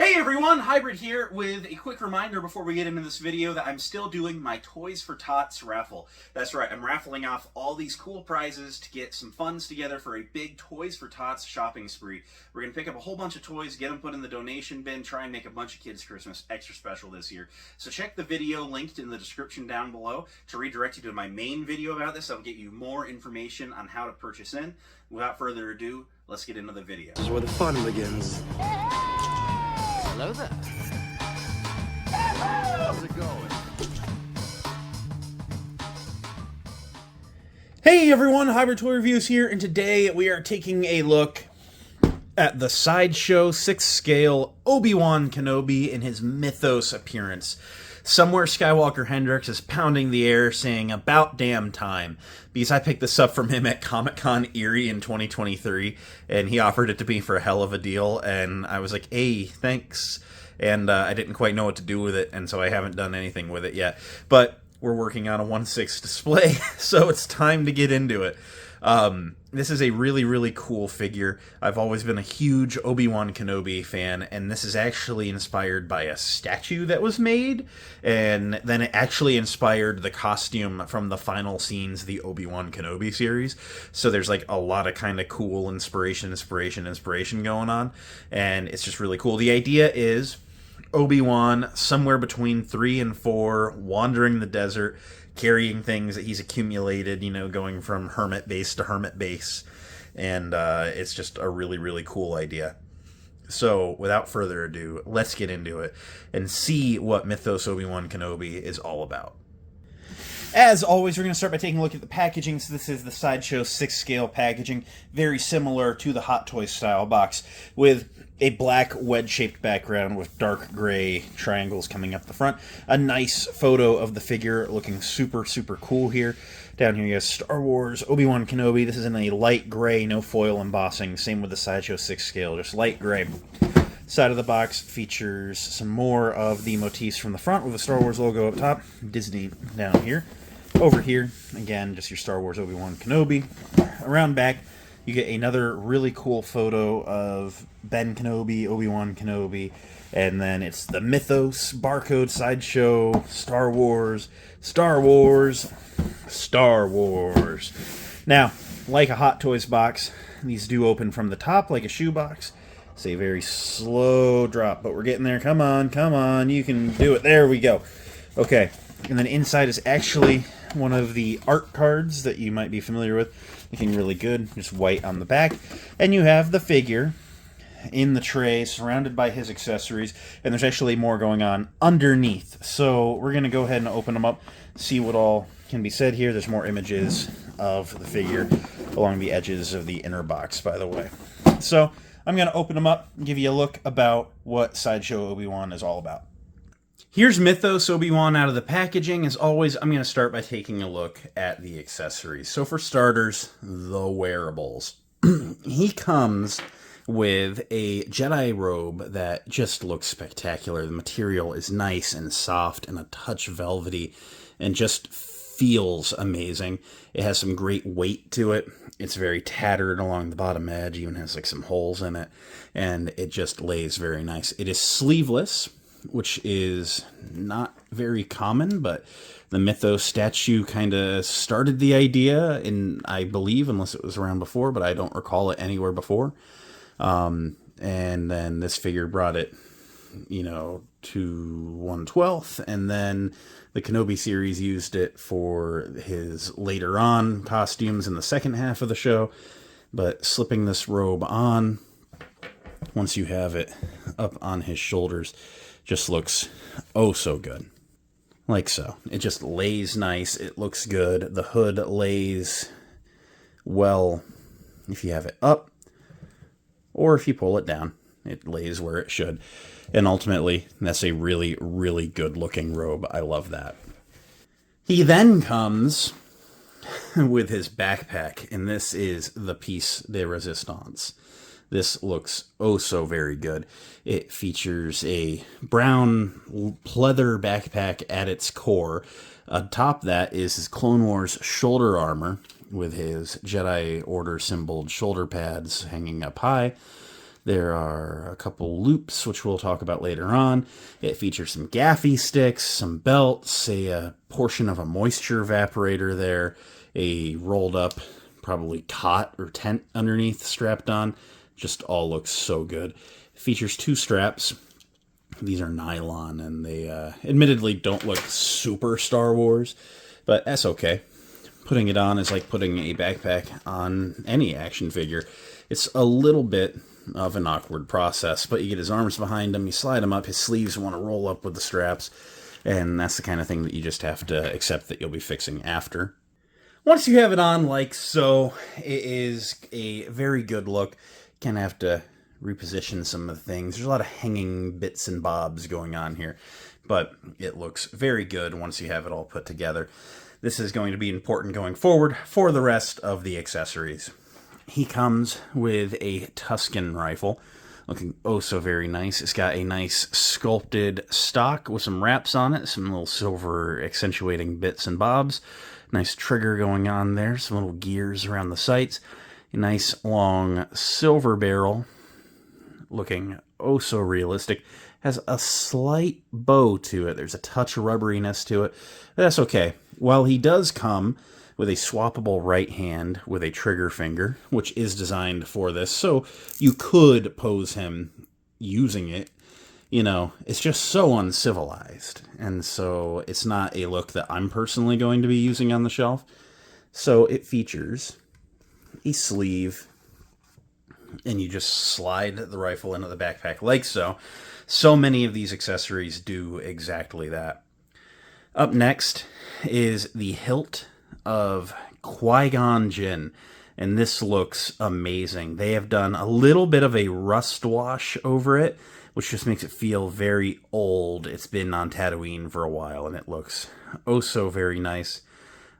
Hey everyone, Hybrid here with a quick reminder before we get into this video that I'm still doing my Toys for Tots raffle. That's right, I'm raffling off all these cool prizes to get some funds together for a big Toys for Tots shopping spree. We're going to pick up a whole bunch of toys, get them put in the donation bin, try and make a bunch of kids' Christmas extra special this year. So check the video linked in the description down below to redirect you to my main video about this. I'll get you more information on how to purchase in. Without further ado, let's get into the video. This is where the fun begins. Hello there. How's it going? Hey everyone, Hybrid Toy Reviews here, and today we are taking a look at the Sideshow 6th scale Obi Wan Kenobi in his Mythos appearance. Somewhere Skywalker Hendrix is pounding the air saying, "About damn time," because I picked this up from him at Comic-Con Erie in 2023, and he offered it to me for a hell of a deal, and I was like, hey, thanks, and I didn't quite know what to do with it, and so I haven't done anything with it yet, but we're working on a 1/6 display, so it's time to get into it. This is a really, really cool figure. I've always been a huge Obi Wan Kenobi fan, and this is actually inspired by a statue that was made, and then it actually inspired the costume from the final scenes of the Obi Wan Kenobi series. So there's like a lot of kind of cool inspiration going on, and it's just really cool. The idea is Obi-Wan, somewhere between 3 and 4, wandering the desert, carrying things that he's accumulated, you know, going from hermit base to hermit base, and it's just a really, really cool idea. So, without further ado, let's get into it and see what Mythos Obi Wan Kenobi is all about. As always, we're going to start by taking a look at the packaging. So this is the Sideshow 6th scale packaging, very similar to the Hot Toys style box, with a black wedge-shaped background with dark gray triangles coming up the front. A nice photo of the figure looking super, super cool here. Down here you have Star Wars Obi Wan Kenobi. This is in a light gray, no foil embossing. Same with the Sideshow 6th scale, just light gray. Side of the box features some more of the motifs from the front with the Star Wars logo up top, Disney down here. Over here, again, just your Star Wars Obi Wan Kenobi. Around back, you get another really cool photo of Ben Kenobi, Obi Wan Kenobi, and then it's the Mythos barcode Sideshow, Star Wars, Star Wars, Star Wars. Now, like a Hot Toys box, these do open from the top like a shoebox. It's a very slow drop, but we're getting there. Come on, you can do it. There we go. Okay, and then inside is actually one of the art cards that you might be familiar with. Looking really good, just white on the back. And you have the figure in the tray, surrounded by his accessories, and there's actually more going on underneath. So we're going to go ahead and open them up, see what all can be said here. There's more images of the figure along the edges of the inner box, by the way. So I'm going to open them up and give you a look about what Sideshow Obi-Wan is all about. Here's Mythos Obi-Wan out of the packaging. As always, I'm going to start by taking a look at the accessories. So for starters, the wearables. He comes with a Jedi robe that just looks spectacular. The material is nice and soft and a touch velvety and just feels amazing. It has some great weight to it. It's very tattered along the bottom edge, even has like some holes in it, and it just lays very nice. It is sleeveless, which is not very common, but the Mythos statue kind of started the idea, in I believe, unless it was around before, but I don't recall it anywhere before. And then this figure brought it, you know, to 1/12, and then the Kenobi series used it for his later on costumes in the second half of the show. But slipping this robe on, once you have it up on his shoulders, just looks oh so good. Like so. It just lays nice. It looks good. The hood lays well if you have it up, or if you pull it down, it lays where it should. And ultimately, that's a really, really good looking robe. I love that. He then comes with his backpack, and this is the piece de resistance. This looks oh so very good. It features a brown pleather backpack at its core. Atop that is his Clone Wars shoulder armor with his Jedi Order symboled shoulder pads hanging up high. There are a couple loops, which we'll talk about later on. It features some gaffy sticks, some belts, a portion of a moisture evaporator there, a rolled up, probably cot or tent underneath strapped on. Just all looks so good. It features 2 straps. These are nylon, and they admittedly don't look super Star Wars, but that's okay. Putting it on is like putting a backpack on any action figure. It's a little bit of an awkward process, but you get his arms behind him, you slide him up, his sleeves want to roll up with the straps, and that's the kind of thing that you just have to accept that you'll be fixing after. Once you have it on like so, it is a very good look. Kind of have to reposition some of the things. There's a lot of hanging bits and bobs going on here, but it looks very good once you have it all put together. This is going to be important going forward for the rest of the accessories. He comes with a Tuscan rifle, looking oh so very nice. It's got a nice sculpted stock with some wraps on it, some little silver accentuating bits and bobs. Nice trigger going on there, some little gears around the sights. A nice long silver barrel, looking oh so realistic. Has a slight bow to it. There's a touch of rubberiness to it. But that's okay. While he does come with a swappable right hand with a trigger finger, which is designed for this, so you could pose him using it, you know, it's just so uncivilized. And so it's not a look that I'm personally going to be using on the shelf. So it features a sleeve, and you just slide the rifle into the backpack like so. So many of these accessories do exactly that. Up next is the hilt of Qui-Gon Jinn, and this looks amazing. They have done a little bit of a rust wash over it, which just makes it feel very old. It's been on Tatooine for a while, and it looks oh so very nice.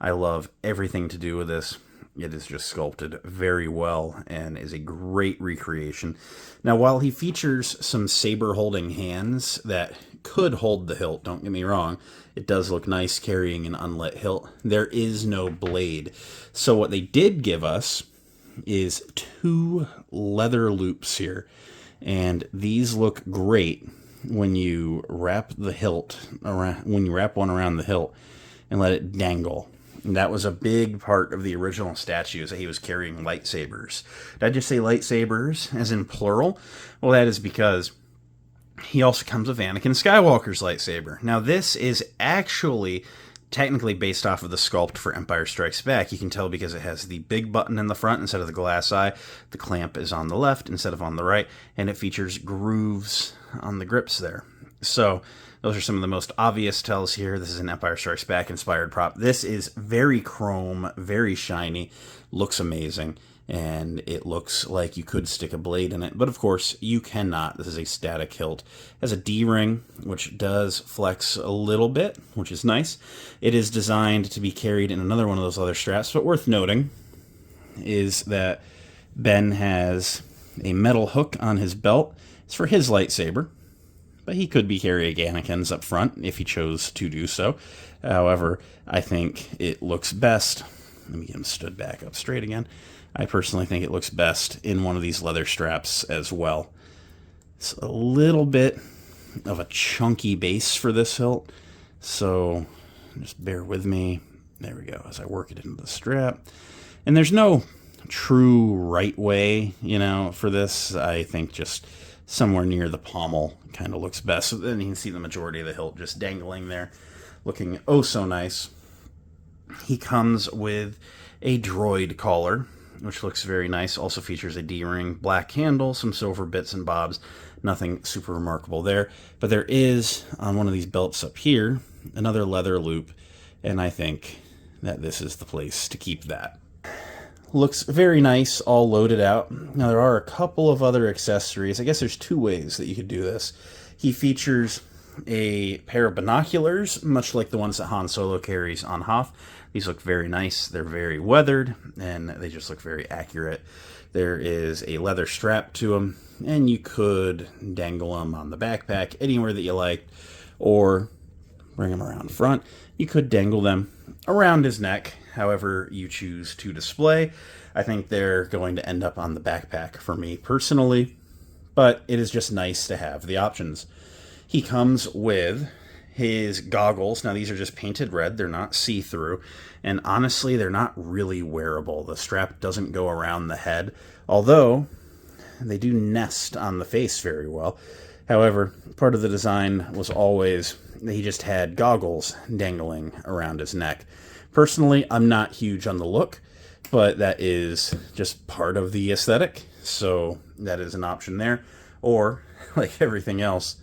I love everything to do with this. It is just sculpted very well and is a great recreation. Now, while he features some saber-holding hands that could hold the hilt, don't get me wrong, it does look nice carrying an unlit hilt. There is no blade. So what they did give us is 2 leather loops here. And these look great when you wrap the hilt around, when you wrap one around the hilt and let it dangle. And that was a big part of the original statues, that he was carrying lightsabers. Did I just say lightsabers, as in plural? Well, that is because he also comes with Anakin Skywalker's lightsaber. Now, this is actually technically based off of the sculpt for Empire Strikes Back. You can tell because it has the big button in the front instead of the glass eye. The clamp is on the left instead of on the right, and it features grooves on the grips there. So those are some of the most obvious tells here. This is an Empire Strikes Back inspired prop. This is very chrome, very shiny, looks amazing, and it looks like you could stick a blade in it. But of course, you cannot. This is a static hilt. It has a D-ring, which does flex a little bit, which is nice. It is designed to be carried in another one of those leather straps, but worth noting is that Ben has a metal hook on his belt. It's for his lightsaber, but he could be carrying Anakin's up front if he chose to do so. However, I think it looks best. Let me get him stood back up straight again. I personally think it looks best in one of these leather straps as well. It's a little bit of a chunky base for this hilt, so just bear with me. There we go, as I work it into the strap. And there's no true right way, you know, for this. I think just somewhere near the pommel kind of looks best. So then you can see the majority of the hilt just dangling there, looking oh so nice. He comes with a droid collar, which looks very nice. Also features a D-ring, black handle, some silver bits and bobs. Nothing super remarkable there. But there is, on one of these belts up here, another leather loop, and I think that this is the place to keep that. Looks very nice, all loaded out. Now, there are a couple of other accessories. I guess there's 2 ways that you could do this. He features a pair of binoculars, much like the ones that Han Solo carries on Hoth. These look very nice. They're very weathered, and they just look very accurate. There is a leather strap to them, and you could dangle them on the backpack anywhere that you like, or bring them around front. You could dangle them around his neck, however you choose to display. I think they're going to end up on the backpack for me personally. but it is just nice to have the options. He comes with his goggles. Now, these are just painted red. They're not see-through, and honestly, they're not really wearable. The strap doesn't go around the head, although they do nest on the face very well. However, part of the design was always that he just had goggles dangling around his neck. Personally, I'm not huge on the look, but that is just part of the aesthetic, so that is an option there. Or, like everything else,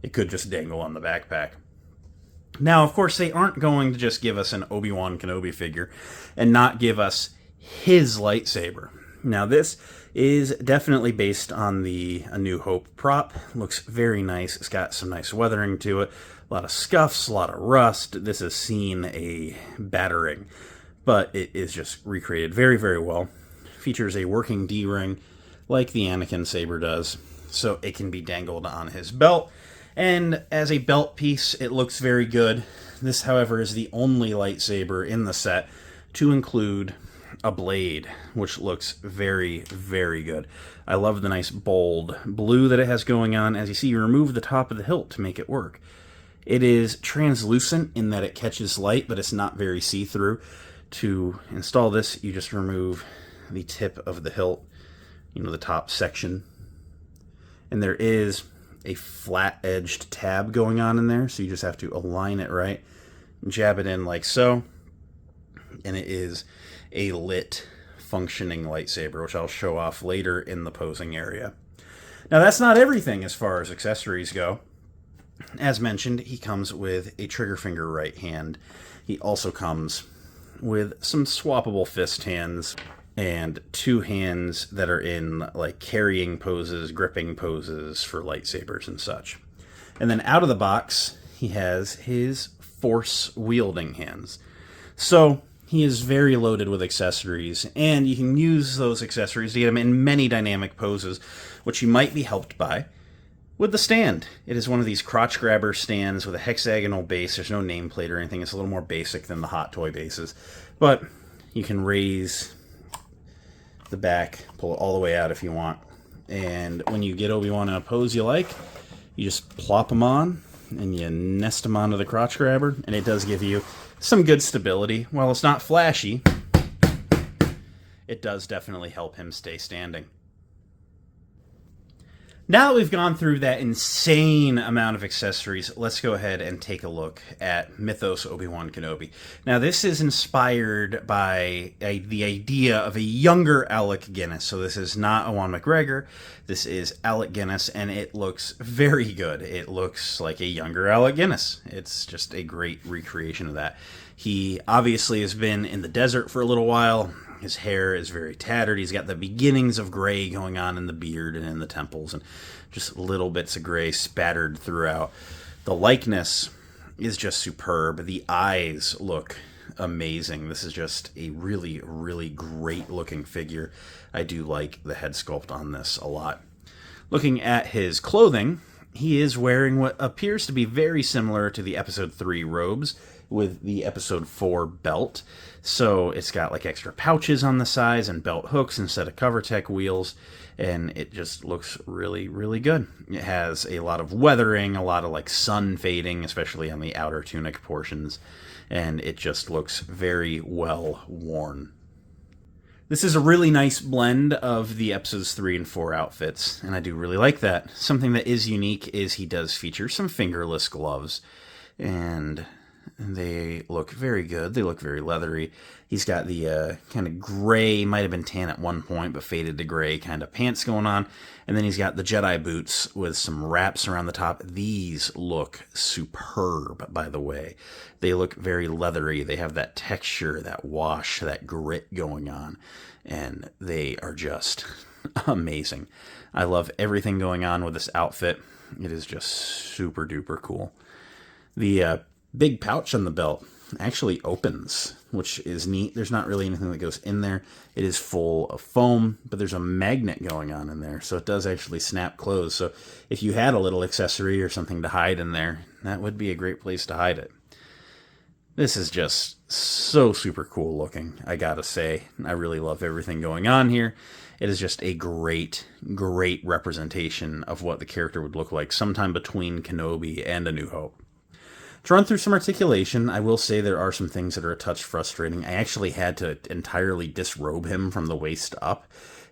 it could just dangle on the backpack. Now, of course, they aren't going to just give us an Obi Wan Kenobi figure and not give us his lightsaber. Now, this is definitely based on the A New Hope prop. Looks very nice. It's got some nice weathering to it. A lot of scuffs, a lot of rust. This has seen a battering, but it is just recreated very, very well. Features a working D-ring like the Anakin saber does, so it can be dangled on his belt. And as a belt piece, it looks very good. This, however, is the only lightsaber in the set to include a blade, which looks very, very good. I love the nice bold blue that it has going on. As you see, you remove the top of the hilt to make it work. It is translucent in that it catches light, but it's not very see-through. To install this, you just remove the tip of the hilt, the top section. And there is a flat-edged tab going on in there, so you just have to align it right, jab it in like so, and it is a lit, functioning lightsaber, which I'll show off later in the posing area. Now, that's not everything as far as accessories go. As mentioned, he comes with a trigger finger right hand. He also comes with some swappable fist hands and two hands that are in like carrying poses, gripping poses for lightsabers and such. And then out of the box, he has his force wielding hands. So he is very loaded with accessories, and you can use those accessories to get him in many dynamic poses, which you might be helped by with the stand. It is one of these crotch grabber stands with a hexagonal base. There's no nameplate or anything. It's a little more basic than the Hot Toy bases. But you can raise the back, pull it all the way out if you want. And when you get Obi-Wan in a pose you like, you just plop him on, and you nest him onto the crotch grabber, and it does give you some good stability. While it's not flashy, it does definitely help him stay standing. Now that we've gone through that insane amount of accessories, let's go ahead and take a look at Mythos Obi Wan Kenobi. Now, this is inspired by the idea of a younger Alec Guinness. So this is not Ewan McGregor. This is Alec Guinness, and it looks very good. It looks like a younger Alec Guinness. It's just a great recreation of that. He obviously has been in the desert for a little while. His hair is very tattered. He's got the beginnings of gray going on in the beard and in the temples, and just little bits of gray spattered throughout. The likeness is just superb. The eyes look amazing. This is just a really, really great looking figure. I do like the head sculpt on this a lot. Looking at his clothing, he is wearing what appears to be very similar to the Episode 3 robes with the Episode 4 belt. So it's got like extra pouches on the sides and belt hooks instead of CoverTech wheels, and it just looks really, really good. It has a lot of weathering, a lot of like sun fading, especially on the outer tunic portions, and it just looks very well worn. This is a really nice blend of the Episodes 3 and 4 outfits, and I do really like that. Something that is unique is he does feature some fingerless gloves, and they look very good. They look very leathery. He's got the kind of gray, might have been tan at one point, but faded to gray kind of pants going on. And then he's got the Jedi boots with some wraps around the top. These look superb, by the way. They look very leathery. They have that texture, that wash, that grit going on. And they are just amazing. I love everything going on with this outfit. It is just super duper cool. The big pouch on the belt actually opens, which is neat. There's not really anything that goes in there. It is full of foam, but there's a magnet going on in there, so it does actually snap closed. So if you had a little accessory or something to hide in there, that would be a great place to hide it. This is just so super cool looking, I gotta say. I really love everything going on here. It is just a great, great representation of what the character would look like sometime between Kenobi and A New Hope. To run through some articulation, I will say there are some things that are a touch frustrating. I actually had to entirely disrobe him from the waist up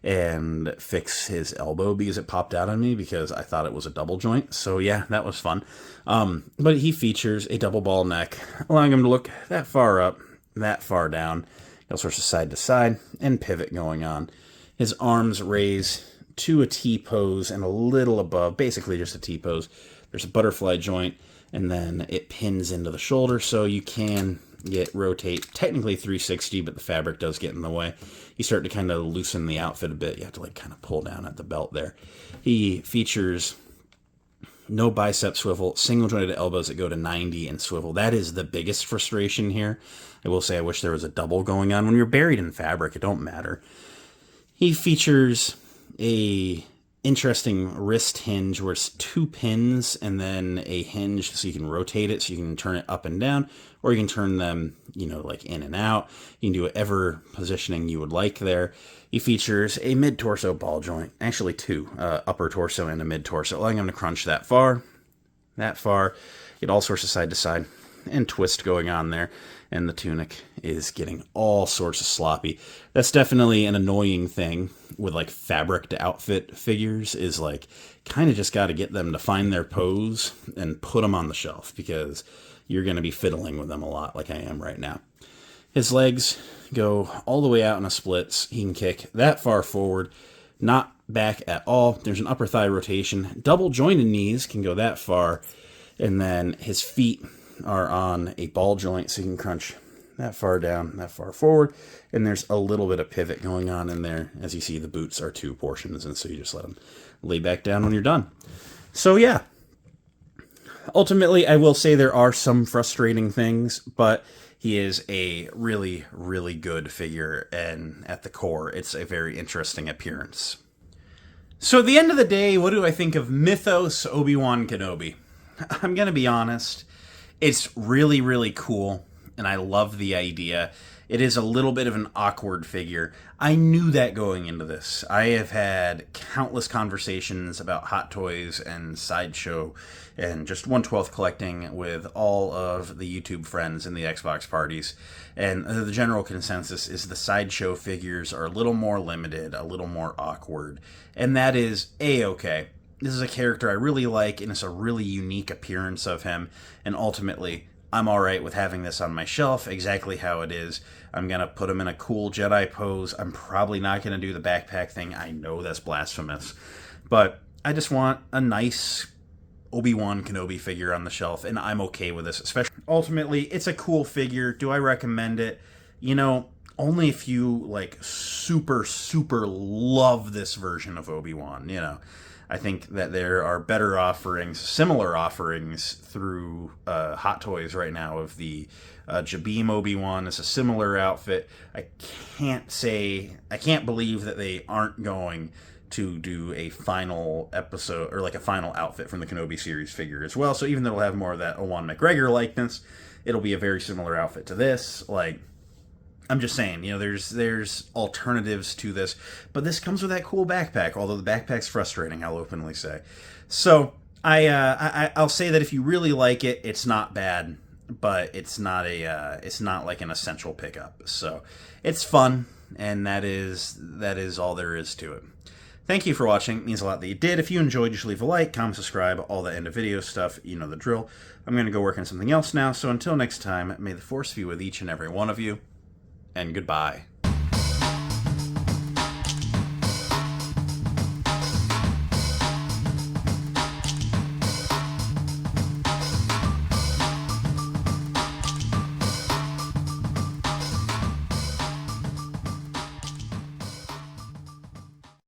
and fix his elbow because it popped out on me because I thought it was a double joint. So yeah, that was fun. But he features a double ball neck, allowing him to look that far up, that far down. He also has a side to side and pivot going on. His arms raise to a T pose and a little above, basically just a T pose. There's a butterfly joint, and then it pins into the shoulder, so you can rotate technically 360, but the fabric does get in the way. You start to kind of loosen the outfit a bit. You have to like kind of pull down at the belt there. He features no bicep swivel, single jointed elbows that go to 90 and swivel. That is the biggest frustration here. I will say I wish there was a double going on. When you're buried in fabric, it don't matter. He features a interesting wrist hinge where it's 2 pins and then a hinge so you can rotate it, so you can turn it up and down, or you can turn them, like in and out. You can do whatever positioning you would like there. He features a mid-torso ball joint, actually 2, upper torso and a mid-torso, allowing him to crunch that far. Get all sorts of side to side and twist going on there. And the tunic is getting all sorts of sloppy. That's definitely an annoying thing with like fabric to outfit figures, is like kind of just got to get them to find their pose and put them on the shelf, because you're going to be fiddling with them a lot like I am right now. His legs go all the way out in a splits. He can kick that far forward, not back at all. There's an upper thigh rotation. Double jointed knees can go that far. And then his feet are on a ball joint, so you can crunch that far down, that far forward, and there's a little bit of pivot going on in there. As you see, the boots are 2 portions, and so you just let them lay back down when you're done. So yeah, ultimately I will say there are some frustrating things, but he is a really, really good figure, and at the core, it's a very interesting appearance. So at the end of the day, what do I think of Mythos Obi Wan Kenobi? I'm gonna be honest. It's really, really cool, and I love the idea. It is a little bit of an awkward figure. I knew that going into this. I have had countless conversations about Hot Toys and Sideshow and just 1/12 collecting with all of the YouTube friends in the Xbox parties. And the general consensus is the Sideshow figures are a little more limited, a little more awkward. And that is A-okay. This is a character I really like, and it's a really unique appearance of him, and ultimately, I'm alright with having this on my shelf exactly how it is. I'm going to put him in a cool Jedi pose. I'm probably not going to do the backpack thing. I know that's blasphemous, but I just want a nice Obi Wan Kenobi figure on the shelf, and I'm okay with this. Especially, ultimately, it's a cool figure. Do I recommend it? Only if you, like, super, super love this version of Obi-Wan, I think that there are better offerings, similar offerings through Hot Toys right now of the Jabeam Obi-Wan. It's a similar outfit. I can't believe that they aren't going to do a final episode or like a final outfit from the Kenobi series figure as well. So even though it'll have more of that Owen McGregor likeness, it'll be a very similar outfit to this. Like, I'm just saying, there's alternatives to this, but this comes with that cool backpack, although the backpack's frustrating, I'll openly say. So, I'll say that if you really like it, it's not bad, but it's not like an essential pickup. So, it's fun, and that is all there is to it. Thank you for watching. It means a lot that you did. If you enjoyed, just leave a like, comment, subscribe, all the end of video stuff. You know the drill. I'm going to go work on something else now, so until next time, may the Force be with each and every one of you. And goodbye.